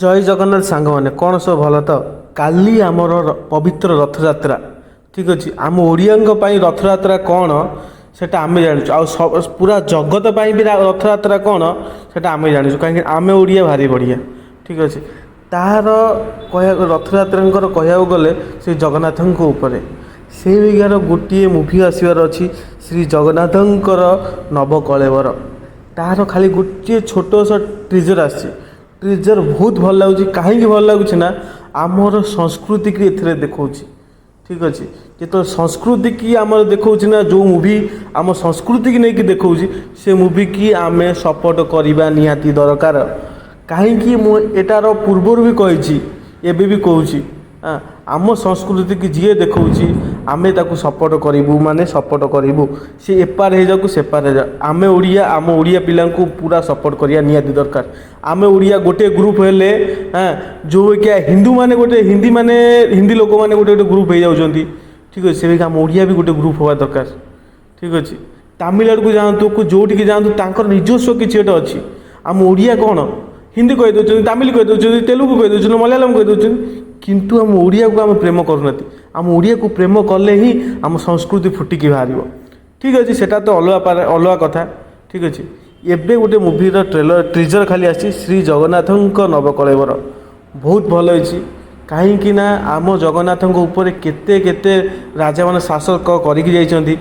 जय जगन्नाथ सांग मैंने कौन सब भल तो काली आमर पवित्र रथयात्रा ठीक अच्छे आम ओडिया रथयात्रा कौन सेटा आम जाचु पूरा जगत भी रथयात्रा कौन सेटा आम जाचु कहीं आम ओडिया भारी बढ़िया ठीक अच्छे तार कह रथयात्रा कहया गले श्री जगन्नाथ से बिगार गोटे मुवी आसबार अच्छी श्री जगन्नाथ नवकलेवर तार खाली गोटे छोट सा ट्रिजर आसी ट्रिजर बहुत भल लगुच कहीं भल लगुच ना आमर संस्कृति की एथे देखा ठीक अच्छे जो संस्कृति की आम देखा ना जो मूवी आम संस्कृति की नहीं देखा से मूवी की आम सपोर्ट करवा निहाती दरकार कहीं मुझार पूर्वर भी कही एबे भी कहूँ आम संस्कृति की जी देखा आम सपोर्ट करूँ माने सपोर्ट करूँ सी एपार हो जाऊ सेपार हो जाऊ आम ओडिया पिला पूरा सपोर्ट करिया निहाती दरकार आम ओडिया गोटे ग्रुप हेले जो क्या हिंदू माने गोटे हिंदी लोक मैंने गोटे गोटे ग्रुप हो जाती ठीक अच्छे से आम ओडिया भी गोटे ग्रुप हवा दरकार ठीक अच्छे तमिलनाडु को जातु जोटिक जातु निजस्व किसी गोटे अच्छी आम ओडिया कौन हिंदी कहीदे तमिल कहीदे तेलुगु कहीदे मलयालम कहीदे किंतु आम ओडिया को आम प्रेम करना आम ओडिया को प्रेम कले ही आम संस्कृति फुटिकी बाहर ठीक अच्छे सेटा तो अलग कथा ठीक अच्छे एबे गोटे मूवीर ट्रिजर खाली आसी श्री जगन्नाथ नवकलेवर बहुत भल होती कहीं आम जगन्नाथ उपर केते केते राजा मान शासक करके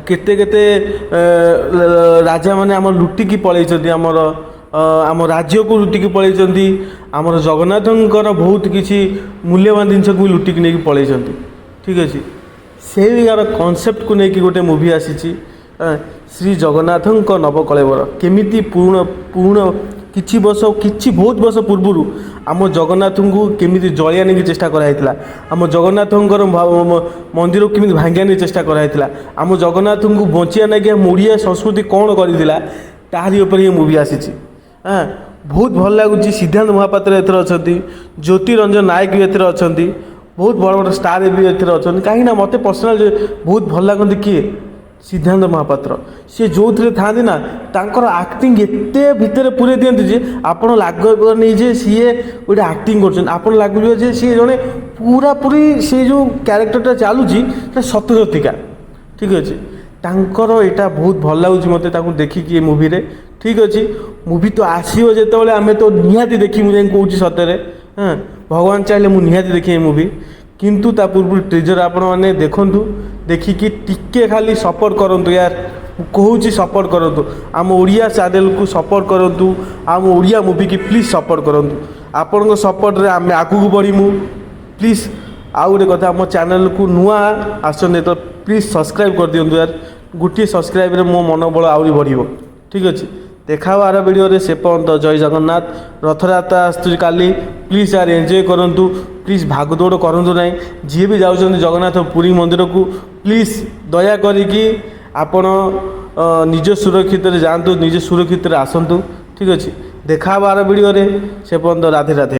केते केते राजा मैंने आम लुटिकी पलैंती आमर आम राज्य को लुटिकी पलैंती आमर जगन्नाथ बहुत किसी मूल्यवान जिनस को लुटिकी नहीं पलैंती ठीक अच्छे से यार कॉन्सेप्ट को लेकिन गोटे मूवी आसी श्री जगन्नाथ नवकलेवर केमिति पूर्ण किछि वर्ष किछि बहुत वर्ष पूर्व आम जगन्नाथ को केमिति जलिया नहीं चेष्टा कराइला आम जगन्नाथ मंदिर को केमिति भांगिया नहीं चेष्टा कराइला आम जगन्नाथ को बचिया ना कि ओडिया संस्कृति कौन करथिला तारी ऊपर ये मूवी आसी बहुत भल लगुच सिद्धांत महापात्र एथर अच्छा ज्योति रंजन नायक भी एथर अच्छा बहुत बड़ बड़ स्टार भी एथर अच्छा कहीं मत पर्सनाल बहुत भल लगती किए सिद्धांत महापात्र सी जो थे था ना तांकर एक्टिंग एते भितर पूरे दिखती जे आपड़ लगनी जे सी गोटे एक्टिंग कर लगे सी जड़े पूरा पूरी से जो क्यारेक्टरटा चलुची सत्यसतिका ठीक अच्छे तांकर यहाँ बहुत भल लगुच मत देखिए मूवी रे ठीक अच्छे मूवी तो आसो जो आम तो निहाती देखी मुझे कौन सतरे हाँ भगवान चाहिए मुझे निहाती देखी मूवी किंतु ता पूर्व ट्रिजर आपण मैंने देखूँ देखिकी टिके खाली सपोर्ट करूँ यार कहूँ सपोर्ट करूँ आम ओडिया चैनल को सपोर्ट करूँ आम ओडिया मूवी की प्लीज सपोर्ट करूँ आपण सपोर्ट रे आम आगू बढ़ीमु प्लीज आउ गोटे कथा मो चैनल को नुआ आसने तो प्लीज सब्सक्राइब कर दिंतु यार गोटे सब्सक्राइब रे मो मनोबल आहरी बढ़ ठीक अच्छे देखा आर वीडियो से पर्यंत जय जगन्नाथ रथयात्रा आसुची काली प्लीज यार एंजॉय करूँ प्लीज भागदौड़ करूँ ना जी भी जाऊँ जगन्नाथ पुरी मंदिर को प्लीज दया करी आपण निज सुरक्षित जातु निज सुरक्षित आसतु ठीक अच्छे देखा आर वीडियो से पर्यंत राधे राधे।